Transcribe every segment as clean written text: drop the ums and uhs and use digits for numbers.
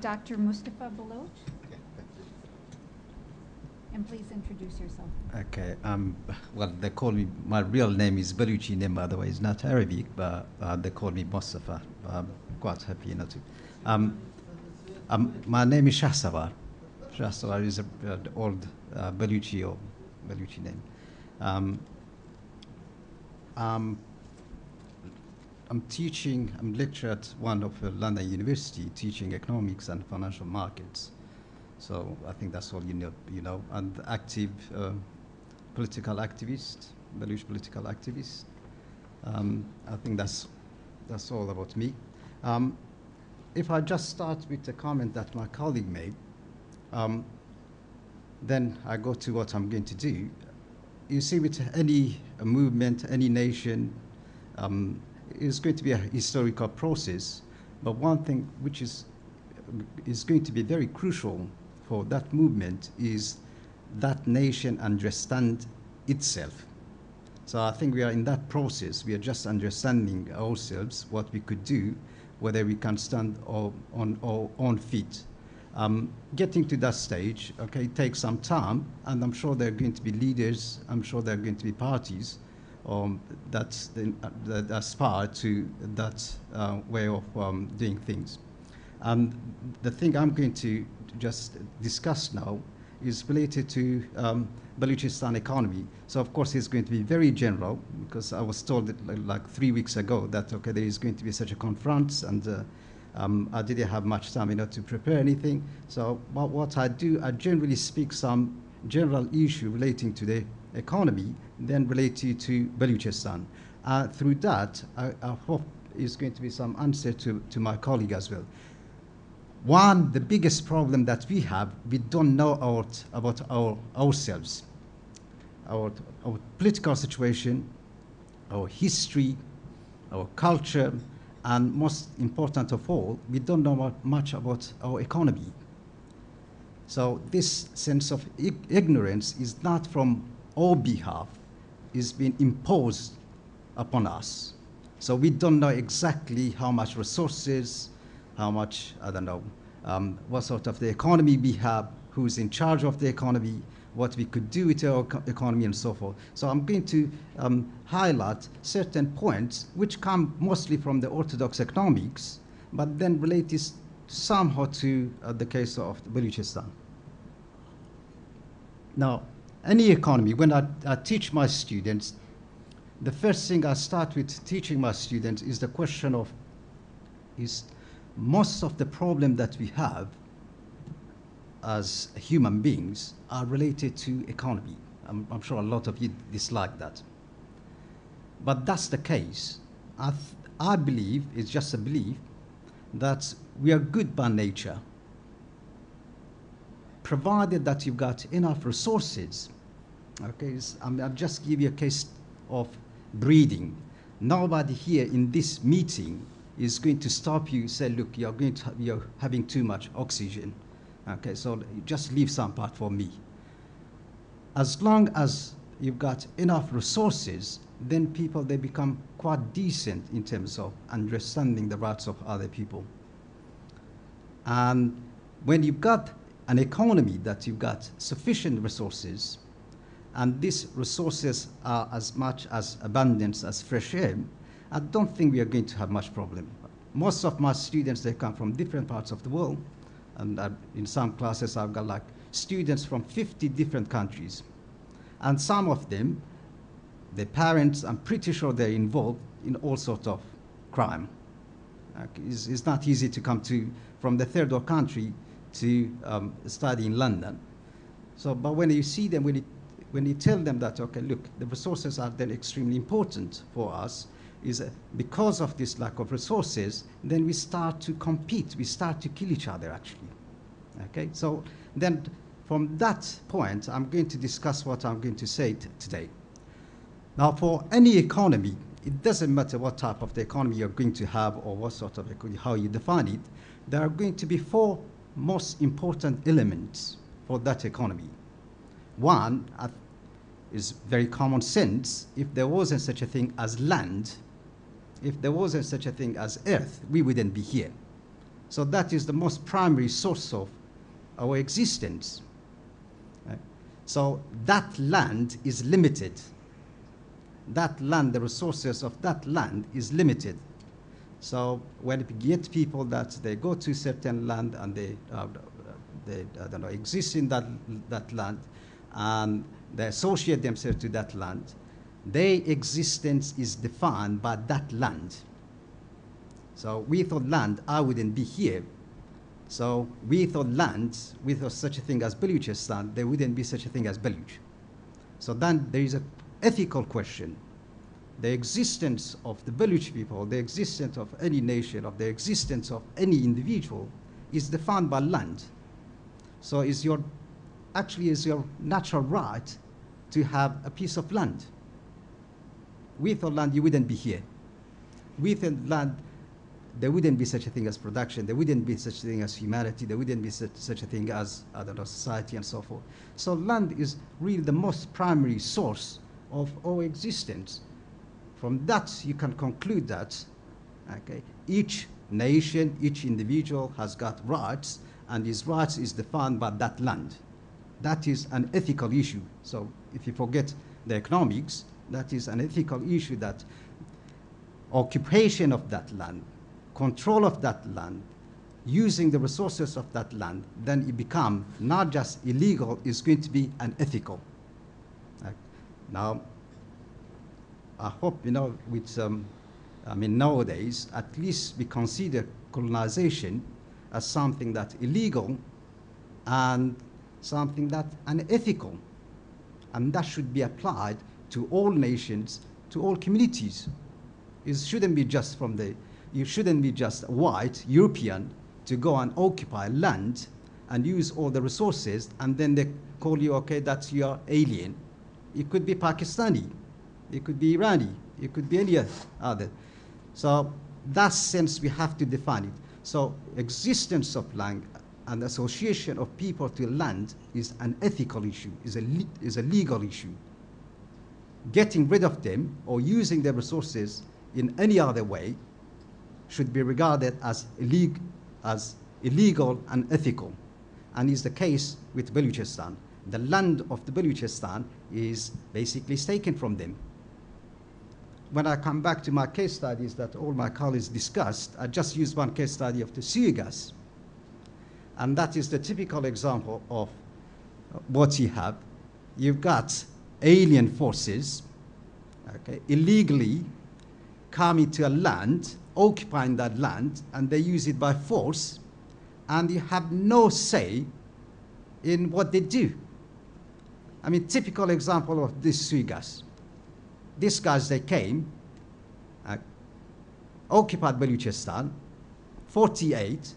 Dr. Mustafa Baloch. And please introduce yourself. Okay, well, they call me, my real name is Balochi name, by the way, it's not Arabic, but they call me Mustafa. I'm quite happy, you know, to. My name is Shahswar. Shahswar is an old Balochi or Balochi name. I'm teaching, I'm lecturer at one of London University, teaching economics and financial markets. So I think that's all you know, and active political activist, Baloch political activist. I think that's all about me. If I just start with a comment that my colleague made, then I go to what I'm going to do. You see, with any movement, any nation, it's going to be a historical process, but one thing which is going to be very crucial for that movement is that nation understand itself. So I think we are in that process. We are just understanding ourselves, what we could do, whether we can stand on our own feet. Getting to that stage, okay, it takes some time, and I'm sure there are going to be leaders, I'm sure there are going to be parties that aspire to that way of doing things. And the thing I'm going to just discuss now is related to Balochistan economy. So of course it's going to be very general, because I was told that like 3 weeks ago that okay, there is going to be such a conference, and I didn't have much time, you know, to prepare anything. So what I do, I generally speak some general issue relating to the economy, then related to Balochistan. Through that, I hope is going to be some answer to my colleague as well. One, the biggest problem that we have, we don't know about ourselves, our political situation, our history, our culture, and most important of all, we don't know much about our economy. So this sense of ignorance is not from our behalf, is being imposed upon us. So we don't know exactly how much resources, how much, I don't know, what sort of the economy we have, who's in charge of the economy, what we could do with our economy and so forth. So I'm going to highlight certain points which come mostly from the orthodox economics, but then related somehow to the case of Balochistan. Now, any economy, when I teach my students, the first thing I start with teaching my students is the question of, is most of the problem that we have as human beings are related to economy. I'm sure a lot of you dislike that. But that's the case. I believe, it's just a belief, that we are good by nature, provided that you've got enough resources. Okay, I'll just give you a case of breathing. Nobody here in this meeting is going to stop you, say, look, you're having too much oxygen. Okay, so just leave some part for me. As long as you've got enough resources, then people, they become quite decent in terms of understanding the rights of other people. And when you've got an economy that you've got sufficient resources, and these resources are as much as abundant as fresh air, I don't think we are going to have much problem. Most of my students, they come from different parts of the world. And in some classes, I've got like students from 50 different countries. And some of them, their parents, I'm pretty sure they're involved in all sorts of crime. It's not easy to come from the third world country to study in London. So, but when you see them, when you tell them that, okay, look, the resources are then extremely important for us, is because of this lack of resources, then we start to compete, we start to kill each other actually. Okay, so then from that point, I'm going to discuss what I'm going to say today. Now, for any economy, it doesn't matter what type of the economy you're going to have or what sort of economy, how you define it, there are going to be four most important elements for that economy. One is very common sense. If there wasn't such a thing as land, if there wasn't such a thing as earth, we wouldn't be here. So that is the most primary source of our existence. Right? So that land is limited. That land, the resources of that land is limited. So when you get people that they go to certain land and they I don't know, exist in that land and they associate themselves to that land, their existence is defined by that land. So without land, I wouldn't be here. So without land, without such a thing as Balochistan, there wouldn't be such a thing as Baloch. So then there is an ethical question. The existence of the Baloch people, the existence of any nation, of the existence of any individual is defined by land. So is your natural right to have a piece of land. Without land, you wouldn't be here. Without land, there wouldn't be such a thing as production. There wouldn't be such a thing as humanity. There wouldn't be such a thing as, I don't know, society and so forth. So land is really the most primary source of our existence. From that, you can conclude that, okay, each nation, each individual has got rights, and his rights is defined by that land. That is an ethical issue. So if you forget the economics, that is an ethical issue, that occupation of that land, control of that land, using the resources of that land, then it becomes not just illegal, it's going to be unethical. Now, I hope, with, nowadays, at least we consider colonization as something that's illegal and something that's unethical. And that should be applied to all nations, to all communities. It shouldn't be just you shouldn't be just white, European, to go and occupy land and use all the resources, and then they call you, okay, that's your alien. It could be Pakistani, it could be Irani, it could be any other. So that sense we have to define it. So existence of land and association of people to land is an ethical issue, is a legal issue. Getting rid of them or using their resources in any other way should be regarded as illegal and unethical, and is the case with Balochistan. The land of the Balochistan is basically taken from them. When I come back to my case studies that all my colleagues discussed, I just use one case study of the sewer gas. And that is the typical example of what you have. You've got alien forces, okay, illegally coming to a land, occupying that land, and they use it by force, and you have no say in what they do. I mean, typical example of this sewer gas. These guys, they came, occupied Balochistan, 48,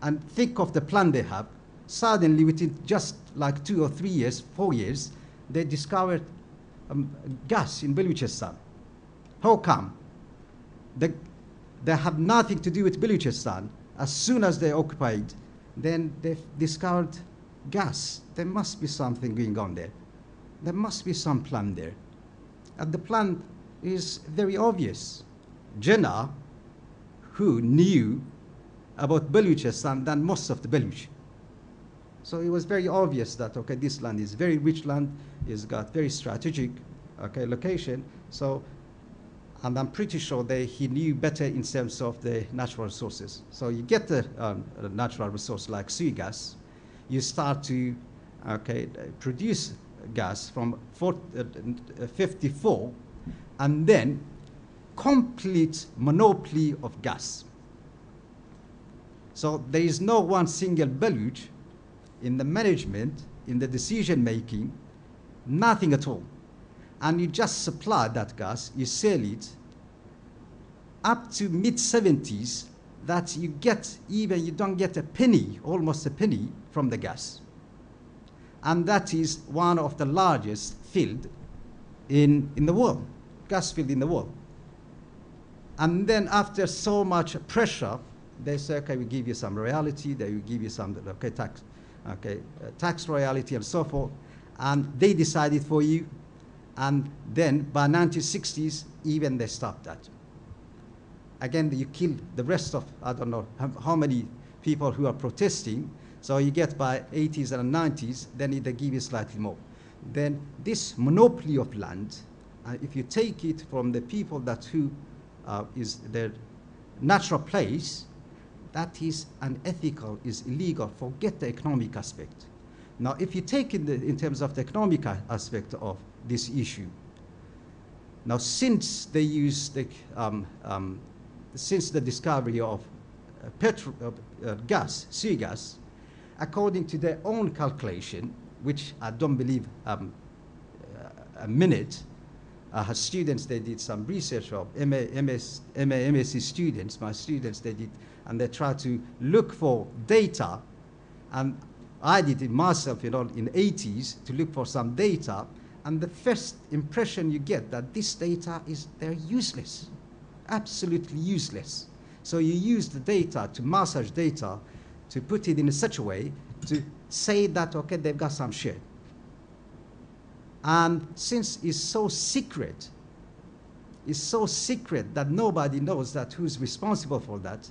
and think of the plan they have. Suddenly, within just like 2 or 3 years, 4 years, they discovered gas in Balochistan. How come? They have nothing to do with Balochistan. As soon as they occupied, then they discovered gas. There must be something going on there. There must be some plan there. And the plan is very obvious. Jinnah, who knew about Balochistan than most of the Baloch. So it was very obvious that, okay, this land is very rich land, it's got very strategic, okay, location. So, and I'm pretty sure he knew better in terms of the natural resources. So you get the natural resource like sewer gas, you start to, okay, produce gas from 54, and then complete monopoly of gas. So there is no one single Baloch in the management, in the decision making, nothing at all. And you just supply that gas, you sell it. Up to mid-70s, that you get, even you don't get a penny, almost a penny from the gas. And that is one of the largest field in the world, gas field in the world. And then after so much pressure, they say, okay, we give you some royalty, they will give you some tax royalty and so forth. And they decided for you. And then by 1960s, even they stopped that. Again, you kill the rest of, I don't know how many people who are protesting. So you get by 80s and 90s, then they give you slightly more. Then this monopoly of land, if you take it from the people that who is their natural place, that is unethical, is illegal. Forget the economic aspect. Now, if you take it in terms of the economic aspect of this issue, now since they use the since the discovery of gas, sea gas, according to their own calculation, which I don't believe a minute, students, they did some research of MSc students, my students, they did, and they tried to look for data, and I did it myself, in 80s, to look for some data, and the first impression you get that this data they're useless, absolutely useless. So you use the data to massage data, to put it in such a way to say that, okay, they've got some share. And since it's so secret that nobody knows that who's responsible for that,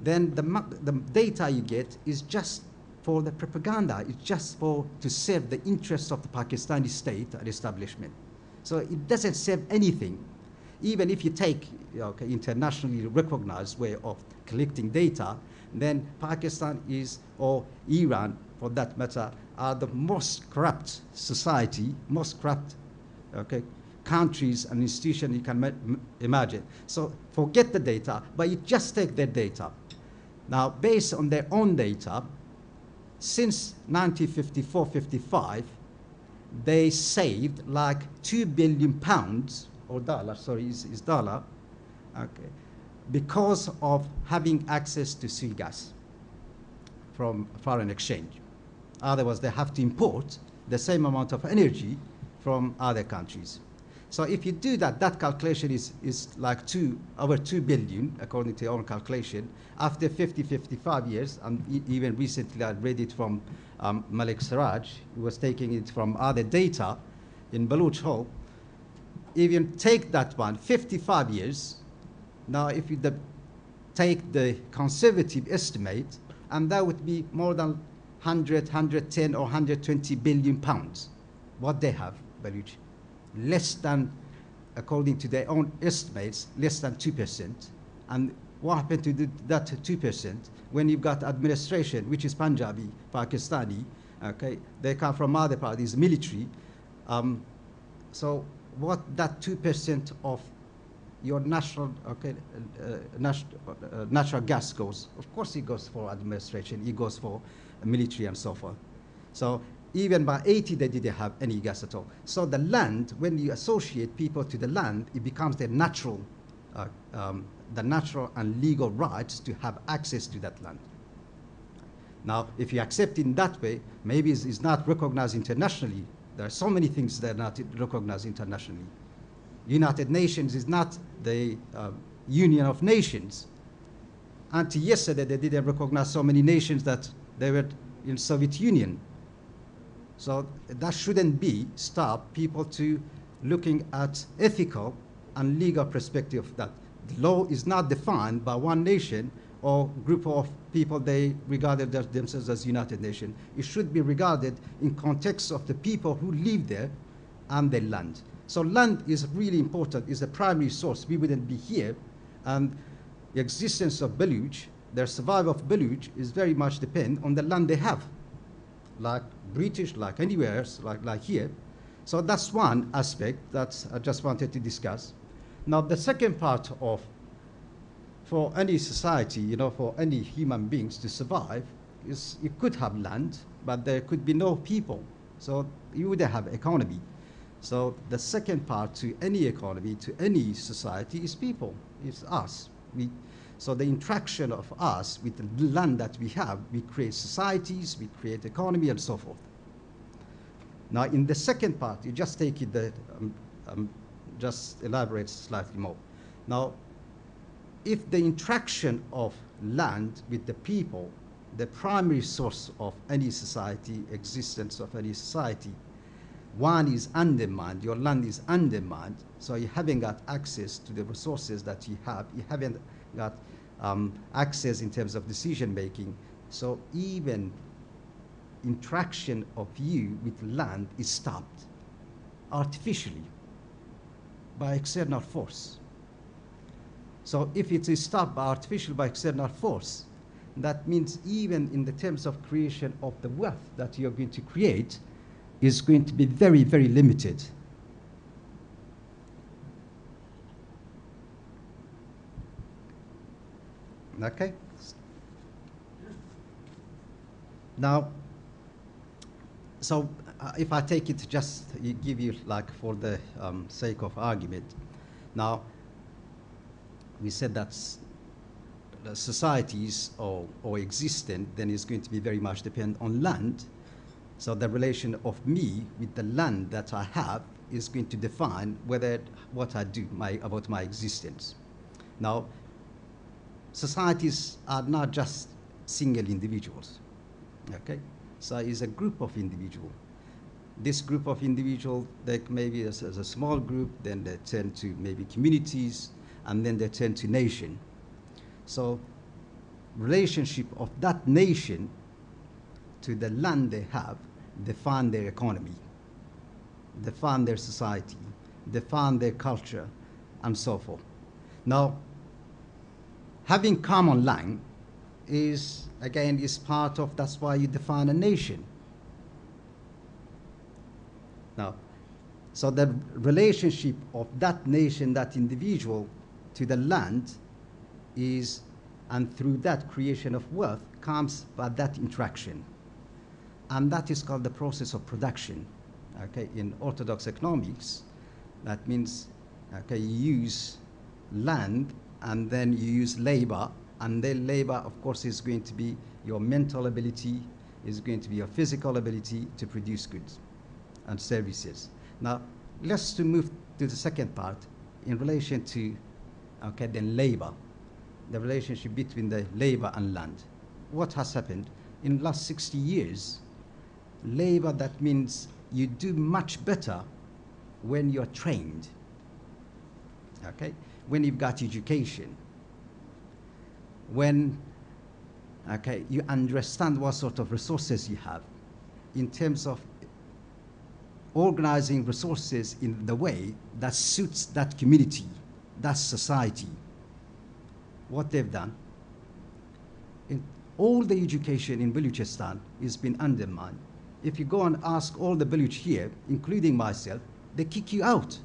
then the data you get is just for the propaganda. It's just to serve the interests of the Pakistani state and establishment. So it doesn't serve anything. Even if you take internationally recognized way of collecting data, then Pakistan or Iran, for that matter, are the most corrupt society, most corrupt countries and institutions you can imagine. So forget the data, but you just take their data. Now, based on their own data, since 1954-55, they saved like 2 billion pounds, or dollars, sorry, is dollar, because of having access to sea gas from foreign exchange. Otherwise, they have to import the same amount of energy from other countries. So if you do that, that calculation is like over 2 billion, according to your own calculation, after 55 years, and even recently I read it from Malik Siraj, who was taking it from other data in Baloch Hall. Even take that one, 55 years, now if you take the conservative estimate, and that would be more than 100, 110 or 120 billion pounds, what they have, Baloch. Less than, according to their own estimates, less than 2%. And what happened to that 2% when you've got administration, which is Punjabi, Pakistani, they come from other parties, military. So what that 2% of your natural gas goes, of course it goes for administration, it goes for military and so forth. So even by 80, they didn't have any gas at all. So the land, when you associate people to the land, it becomes their natural, the natural and legal rights to have access to that land. Now, if you accept it in that way, maybe it's not recognized internationally. There are so many things that are not recognized internationally. United Nations is not the Union of Nations. Until yesterday, they didn't recognize so many nations that they were in Soviet Union. So that shouldn't stop people to looking at ethical and legal perspective of that. The law is not defined by one nation or group of people they regarded themselves as United Nations. It should be regarded in context of the people who live there and their land. So land is really important, is the primary source. We wouldn't be here. And the existence of Baloch, their survival of Baloch is very much depend on the land they have. Like British, like anywhere else, like here. So that's one aspect that I just wanted to discuss. Now the second part of, for any society, for any human beings to survive, is you could have land, but there could be no people. So you wouldn't have economy. So the second part to any economy, to any society, is people, it's us. So the interaction of us with the land that we have, we create societies, we create economy, and so forth. Now, in the second part, you just take it, just elaborate slightly more. Now, if the interaction of land with the people, the primary source of any society, existence of any society, one is undermined, your land is undermined, so you haven't got access to the resources that you have, you haven't got access in terms of decision making, so even interaction of you with land is stopped artificially by external force. So if it is stopped by external force, that means even in the terms of creation of the wealth that you're going to create is going to be very, very limited. Okay? Now, so if I take it, just give you like for the sake of argument. Now, we said that the societies or existent, then is going to be very much dependent on land. So the relation of me with the land that I have is going to define whether what I do about my existence. Now, societies are not just single individuals, okay? So it's a group of individuals. This group of individuals, they maybe as a small group, then they turn to maybe communities, and then they turn to nation. So relationship of that nation to the land they have define their economy, define their society, define their culture, and so forth. Now, having common land is, again, is part of, that's why you define a nation. Now, so the relationship of that nation, that individual to the land is, and through that creation of wealth comes by that interaction. And that is called the process of production. Okay, in orthodox economics, that means, okay, you use land and then you use labor, and then labor, of course, is going to be your mental ability, is going to be your physical ability to produce goods and services. Now, let's move to the second part in relation to, okay, then labor, the relationship between the labor and land. What has happened in the last 60 years? Labor, that means you do much better when you're trained, okay? When you've got education, when, okay, you understand what sort of resources you have in terms of organizing resources in the way that suits that community, that society. What they've done, in all the education in Balochistan has been undermined. If you go and ask all the Baloch here, including myself, they kick you out.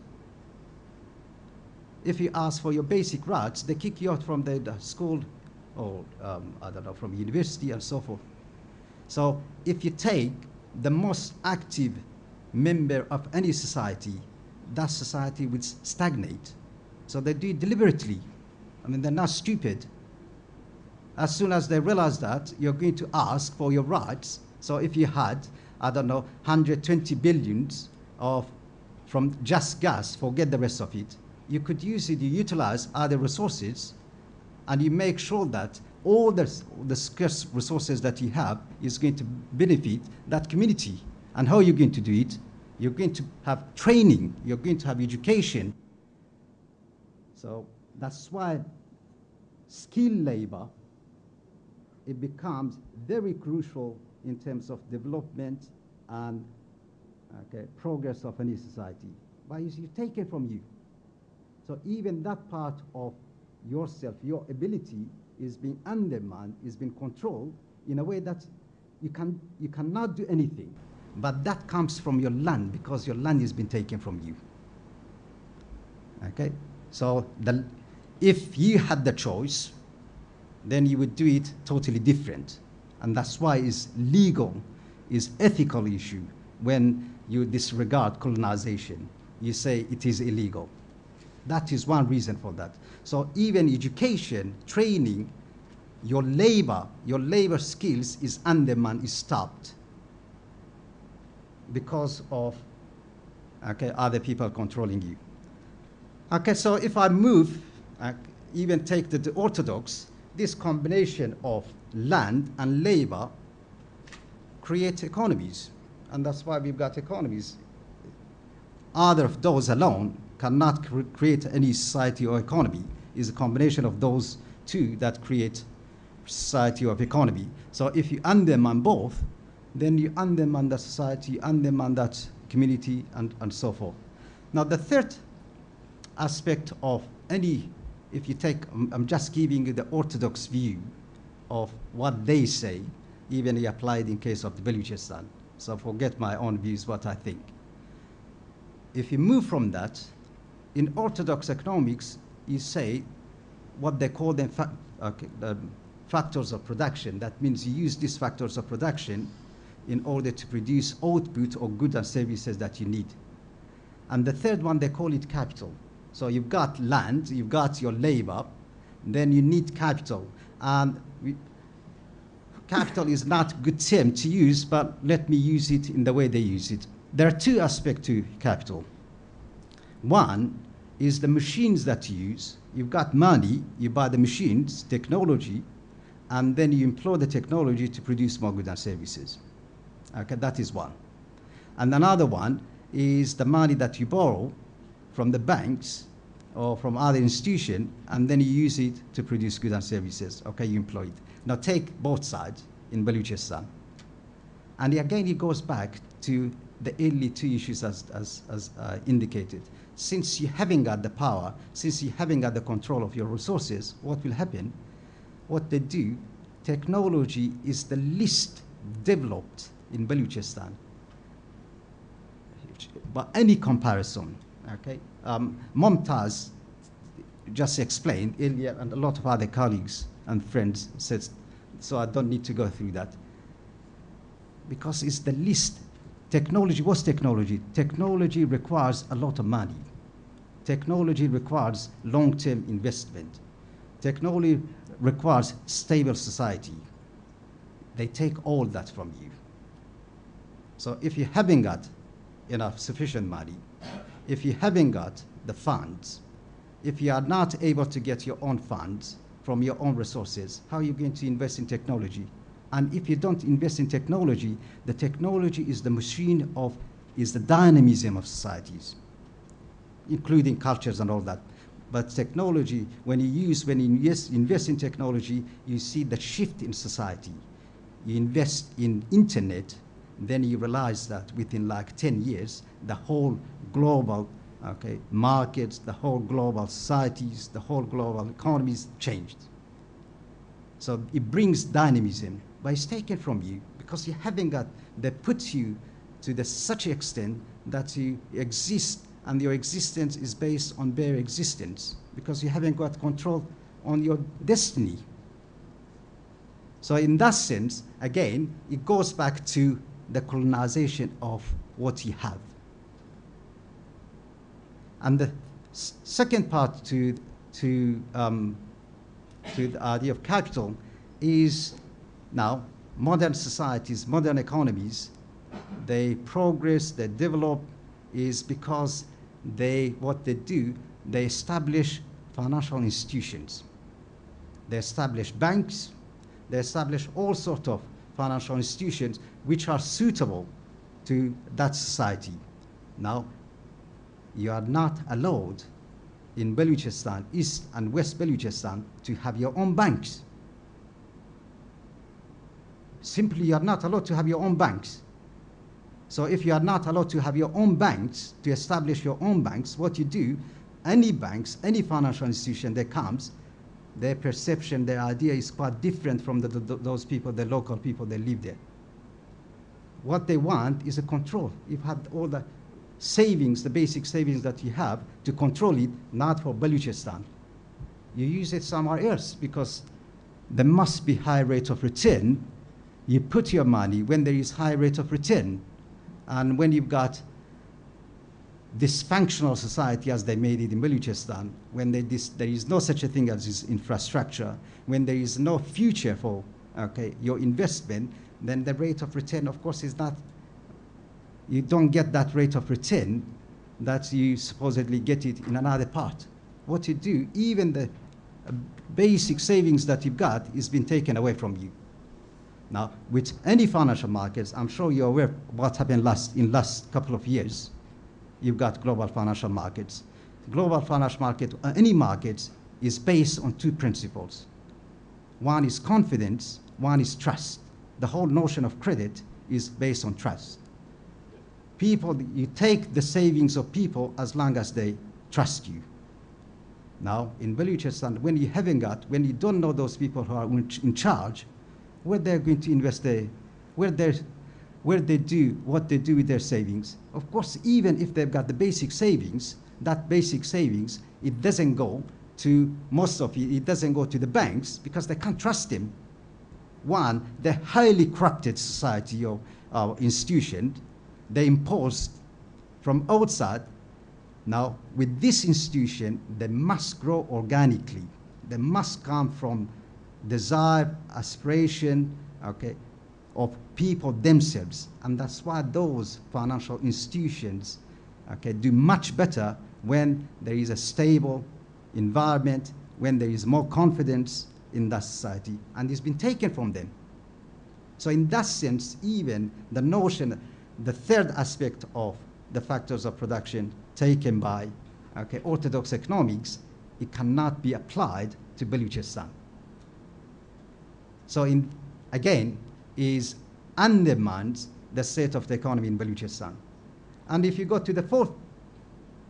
If you ask for your basic rights, they kick you out from the school or, I don't know, from university and so forth. So if you take the most active member of any society, that society would stagnate. So they do it deliberately. I mean, they're not stupid. As soon as they realize that, you're going to ask for your rights. So if you had, I don't know, 120 billions from just gas, forget the rest of it, you could use it, you utilize other resources, and you make sure that all the scarce resources that you have is going to benefit that community. And how are you going to do it? You're going to have training, you're going to have education. So that's why skilled labor, it becomes very crucial in terms of development and, okay, progress of any society. But it's taken from you. So even that part of yourself, your ability, is being undermined, is being controlled in a way that you cannot do anything. But that comes from your land, because your land has been taken from you. Okay? So if you had the choice, then you would do it totally different. And that's why it's legal, it's ethical issue when you disregard colonization. You say it is illegal. That is one reason for that. So even education, training, your labor skills is undermined, is stopped because of other people controlling you. So if I move, even take the Orthodox, this combination of land and labor creates economies, and that's why we've got economies. Either of those alone cannot create any society or economy. It's a combination of those two that create society or economy. So if you undermine both, then you undermine that society, undermine that community, and so forth. Now the third aspect of any, if you take, I'm just giving you the Orthodox view of what they say, even applied in case of the Balochistan. So forget my own views, what I think. If you move from that, in Orthodox economics, you say what they call them factors of production. That means you use these factors of production in order to produce output or goods and services that you need. And the third one, they call it capital. So you've got land, you've got your labor, then you need capital. And capital is not a good term to use, but let me use it in the way they use it. There are two aspects to capital. One is the machines that you use. You've got money, you buy the machines, technology, and then you employ the technology to produce more goods and services. That is one. And another one is the money that you borrow from the banks or from other institutions, and then you use it to produce goods and services. You employ it. Now take both sides in Balochistan. And again, it goes back to the early two issues as indicated. Since you haven't got the power, since you haven't got the control of your resources, what will happen? What they do, technology is the least developed in Balochistan by any comparison. Mumtaz just explained earlier, and a lot of other colleagues and friends said, so I don't need to go through that. Because it's the least. Technology, what's technology? Technology requires a lot of money. Technology requires long-term investment. Technology requires stable society. They take all that from you. So if you haven't got enough sufficient money, if you haven't got the funds, if you are not able to get your own funds from your own resources, how are you going to invest in technology? And if you don't invest in technology, the technology is the machine of, is the dynamism of societies, including cultures and all that. But technology, when you invest in technology, you see the shift in society. You invest in internet, then you realize that within like 10 years, the whole global markets, the whole global societies, the whole global economies changed. So it brings dynamism. But it's taken from you because you haven't got, they put you to such extent that you exist, and your existence is based on bare existence because you haven't got control on your destiny. So in that sense, again, it goes back to the colonization of what you have. And the second part to the idea of capital is, now, modern societies, modern economies, they progress, they develop, is because what they do, they establish financial institutions. They establish banks, they establish all sorts of financial institutions which are suitable to that society. Now, you are not allowed in Balochistan, East and West Balochistan, to have your own banks. Simply, you are not allowed to have your own banks. So if you are not allowed to have your own banks, to establish your own banks, what you do, any banks, any financial institution that comes, their perception, their idea is quite different from those people, the local people that live there. What they want is a control. You've had all the savings, the basic savings that you have, to control it, not for Balochistan. You use it somewhere else because there must be high rate of return. You put your money when there is high rate of return. And when you've got dysfunctional society as they made it in Balochistan, when there is no such a thing as this infrastructure, when there is no future for your investment, then the rate of return, of course, is not, you don't get that rate of return that you supposedly get it in another part. What you do, even the basic savings that you've got is been taken away from you. Now, with any financial markets, I'm sure you're aware of what happened in last couple of years. You've got global financial markets. Global financial market, any market, is based on two principles. One is confidence, one is trust. The whole notion of credit is based on trust. People, you take the savings of people as long as they trust you. Now, in Balochistan, when you don't know those people who are in charge, where they're going to invest what they do with their savings. Of course, even if they've got the basic savings, that basic savings, it doesn't go to most of it doesn't go to the banks because they can't trust them. One, the highly corrupted society or institution, they imposed from outside. Now, with this institution, they must grow organically. They must come from desire, aspiration, of people themselves. And that's why those financial institutions, do much better when there is a stable environment, when there is more confidence in that society, and it's been taken from them. So in that sense, even the notion, the third aspect of the factors of production taken by orthodox economics, it cannot be applied to Balochistan. So again, is undermines the state of the economy in Balochistan. And if you go to the fourth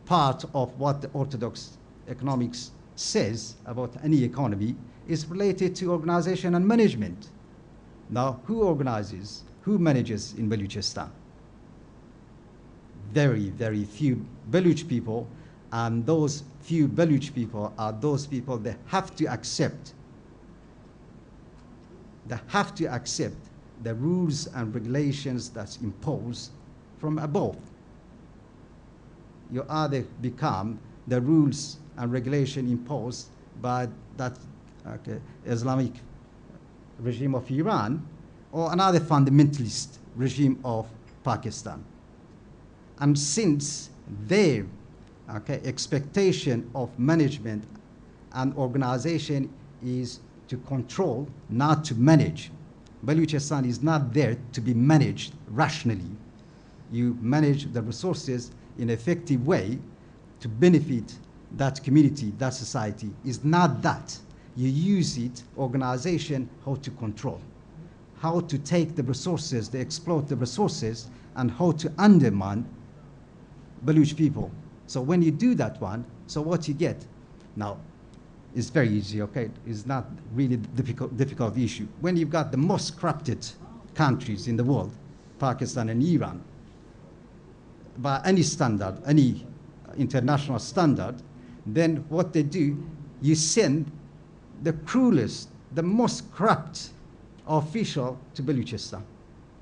part of what the orthodox economics says about any economy, is related to organization and management. Now, who organizes, who manages in Balochistan? Very, very few Baloch people, and those few Baloch people are those people that have to accept the rules and regulations that's imposed from above. You either become the rules and regulation imposed by that Islamic regime of Iran or another fundamentalist regime of Pakistan. And since their expectation of management and organization is to control, not to manage, Balochistan is not there to be managed rationally. You manage the resources in an effective way to benefit that community, that society. Is not that. You use it, organization, how to control, how to take the resources, they exploit the resources, and how to undermine Baloch people. So when you do that one, so what you get now is very easy, It's not really difficult issue. When you've got the most corrupted countries in the world, Pakistan and Iran, by any standard, any international standard, then what they do, you send the cruelest, the most corrupt official to Balochistan.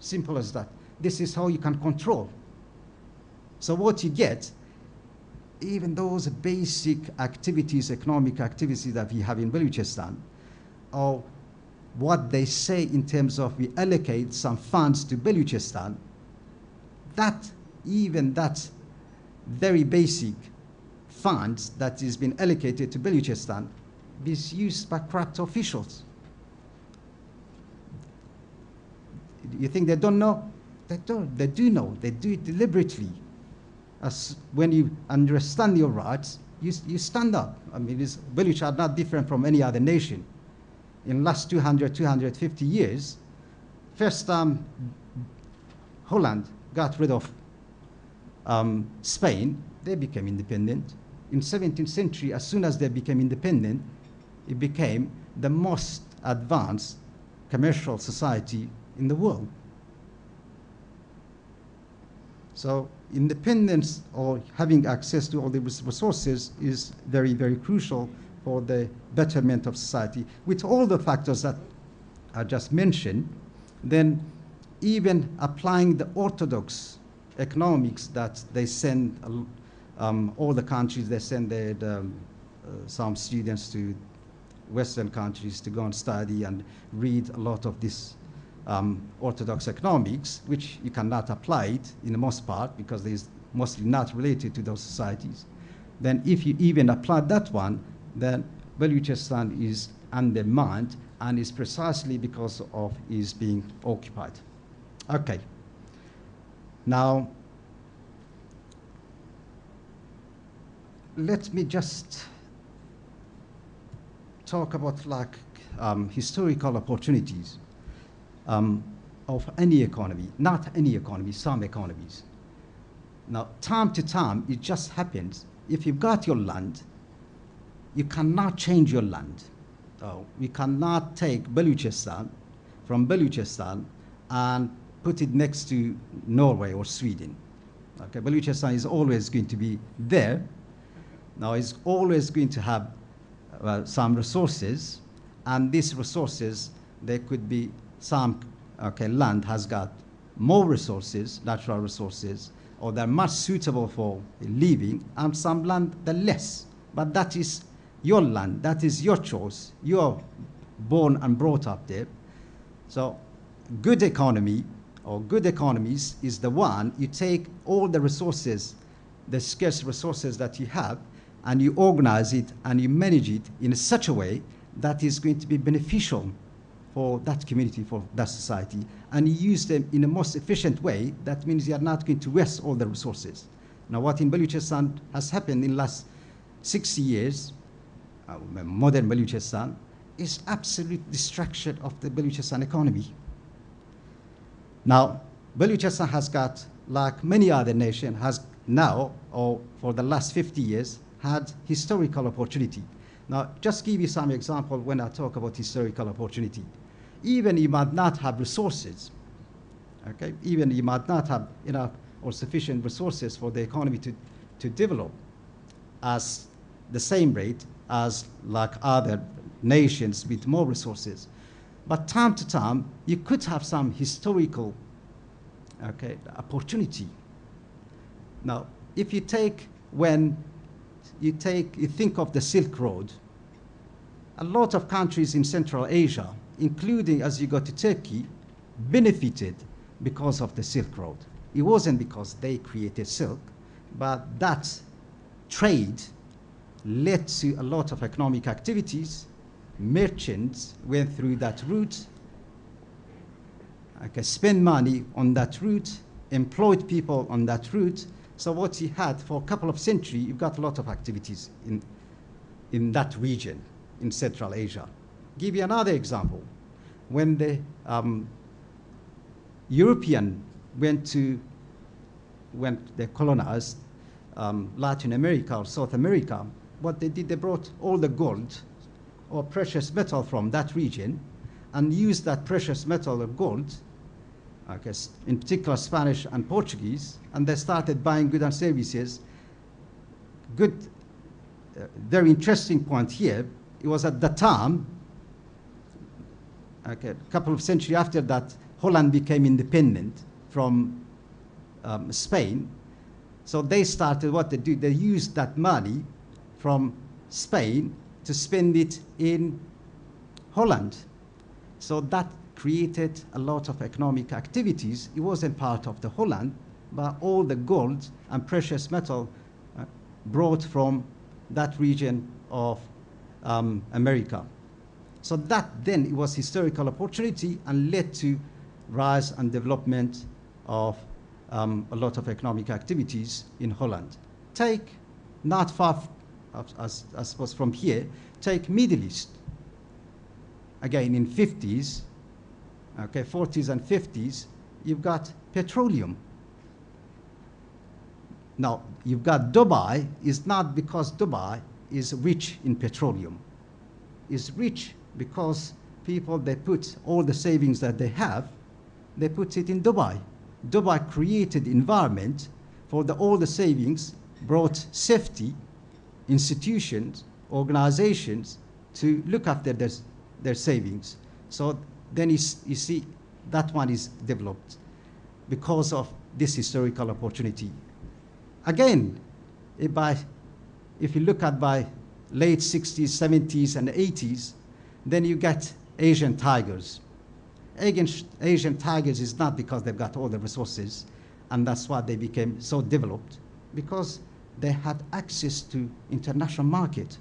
Simple as that. This is how you can control. So what you get, even those basic activities, economic activities that we have in Balochistan, or what they say in terms of we allocate some funds to Balochistan, even that very basic funds that has been allocated to Balochistan is used by corrupt officials. You think they don't know? They don't. They do know. They do it deliberately. As when you understand your rights, you stand up. I mean, Baloch are not different from any other nation. In the last 200, 250 years, first time Holland got rid of Spain, they became independent. In the 17th century, as soon as they became independent, it became the most advanced commercial society in the world. So independence or having access to all the resources is very, very crucial for the betterment of society. With all the factors that I just mentioned, then even applying the orthodox economics that they send all the countries, they send some students to Western countries to go and study and read a lot of this orthodox economics, which you cannot apply it in the most part because it's mostly not related to those societies. Then if you even apply that one, then Balochistan is undermined, and it's precisely because of is being occupied. Okay. Now, let me just talk about like historical opportunities of any economy, not any economy, some economies. Now, time to time, it just happens, if you've got your land, you cannot change your land. We cannot take Balochistan from Balochistan and put it next to Norway or Sweden. Okay, Balochistan is always going to be there. Now, it's always going to have some resources, and these resources, there could be some, okay, land has got more resources, natural resources, or they're much suitable for living, and some land they're less. But that is your land, that is your choice. You're born and brought up there. So good economy or good economies is the one you take all the resources, the scarce resources that you have, and you organize it and you manage it in such a way that is going to be beneficial for that community, for that society, and you use them in the most efficient way. That means you are not going to waste all the resources. Now, what in Balochistan has happened in the last 60 years, modern Balochistan, is absolute destruction of the Balochistan economy. Now, Balochistan has got, like many other nations, has now, or for the last 50 years, had historical opportunity. Now, just give you some example when I talk about historical opportunity. Even you might not have resources, okay? Even you might not have enough or sufficient resources for the economy to develop as the same rate as like other nations with more resources. But time to time, you could have some historical, okay, opportunity. Now, if you take, when you think of the Silk Road, a lot of countries in Central Asia, including as you go to Turkey, benefited because of the Silk Road. It wasn't because they created silk, but that trade led to a lot of economic activities. Merchants went through that route, okay, spent money on that route, employed people on that route. So what you had for a couple of centuries, you've got a lot of activities in that region, in Central Asia. Give you another example. When the European they colonized Latin America or South America, what they did, they brought all the gold or precious metal from that region and used that precious metal or gold, okay, in particular Spanish and Portuguese, and they started buying goods and services. Good, very interesting point here. It was at the time, okay, a couple of centuries after that, Holland became independent from Spain. So they started, what they do, they used that money from Spain to spend it in Holland. So that created a lot of economic activities. It wasn't part of the Holland, but all the gold and precious metal brought from that region of America. So that then it was historical opportunity and led to rise and development of a lot of economic activities in Holland. Take not far, I suppose from here, take Middle East. Again, in 50s, okay, 40s and 50s, you've got petroleum. Now, you've got Dubai, is not because Dubai is rich in petroleum. It's rich because people, they put all the savings that they have, they put it in Dubai. Dubai created environment for all the savings, brought safety, institutions, organizations to look after their savings. So then you see that one is developed because of this historical opportunity. Again, if you look at by late 60s, 70s, and 80s, then you get Asian tigers. Asian tigers is not because they've got all the resources, and that's why they became so developed, because they had access to international market.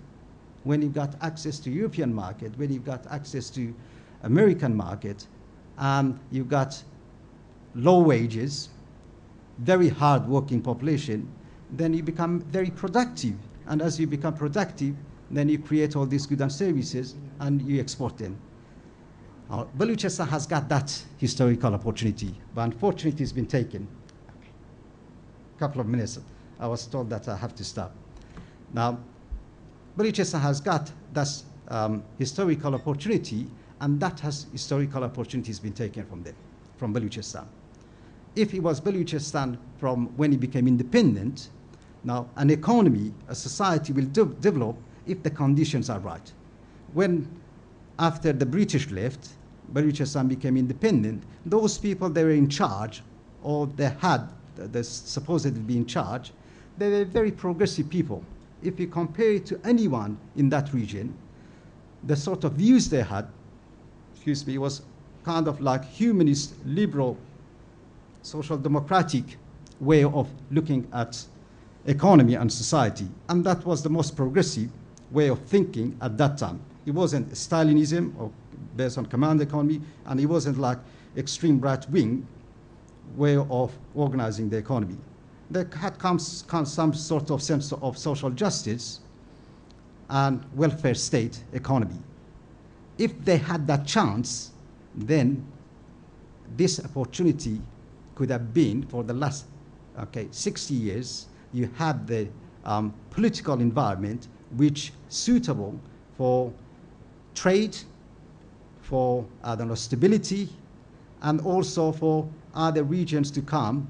When you've got access to European market, when you've got access to American market, and you've got low wages, very hard working population, then you become very productive. And as you become productive, then you create all these goods and services and you export them. Balochistan has got that historical opportunity, but unfortunately it's been taken. A couple of minutes, I was told that I have to stop. Now, Balochistan has got that historical opportunity, and that historical opportunity has been taken from them, from Balochistan. If it was Balochistan from when it became independent, now an economy, a society will develop if the conditions are right. When, after the British left, Balochistan became independent, those people they were in charge, or they supposedly be in charge, they were very progressive people. If you compare it to anyone in that region, the sort of views they had, was kind of like humanist, liberal, social democratic way of looking at economy and society. And that was the most progressive way of thinking at that time. It wasn't Stalinism or based on command economy, and it wasn't like extreme right-wing way of organizing the economy. There had come some sort of sense of social justice and welfare state economy. If they had that chance, then this opportunity could have been for the last 60 years. You had the political environment which suitable for trade, for stability, and also for other regions to come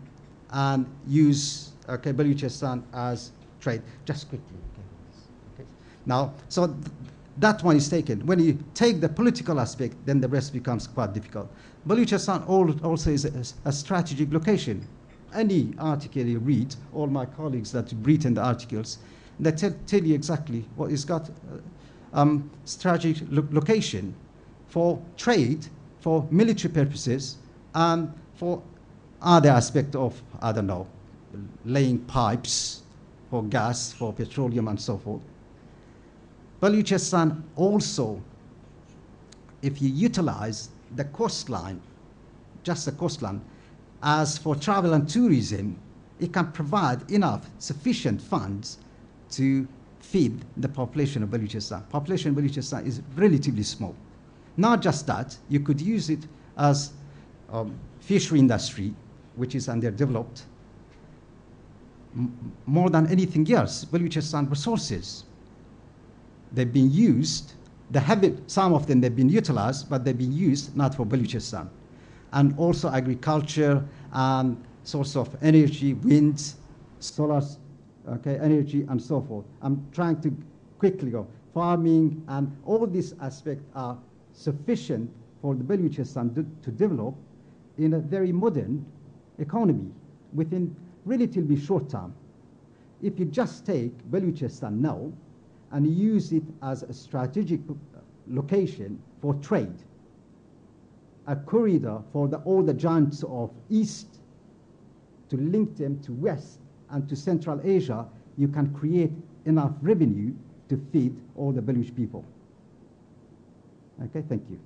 and use Balochistan as trade. Just quickly. Okay. Now, so that one is taken. When you take the political aspect, then the rest becomes quite difficult. Balochistan also is a strategic location. Any article you read, all my colleagues that have written the articles, they tell you exactly what it's got. Strategic location for trade, for military purposes, and for other aspect of, I don't know, laying pipes for gas, for petroleum, and so forth. Balochistan also, if you utilize the coastline, just the coastline, as for travel and tourism, it can provide enough sufficient funds to feed the population of Balochistan. Population of Balochistan is relatively small. Not just that, you could use it as fishery industry, which is underdeveloped. More than anything else, Balochistan resources, they've been used, some of them they've been utilized, but they've been used not for Balochistan. And also agriculture and source of energy, wind, solar energy, and so forth. I'm trying to quickly go. Farming and all these aspects are sufficient for the Balochistan to develop in a very modern economy within relatively short time. If you just take Balochistan now and use it as a strategic location for trade, a corridor for all the giants of East to link them to West and to Central Asia, you can create enough revenue to feed all the Baloch people. Okay, thank you.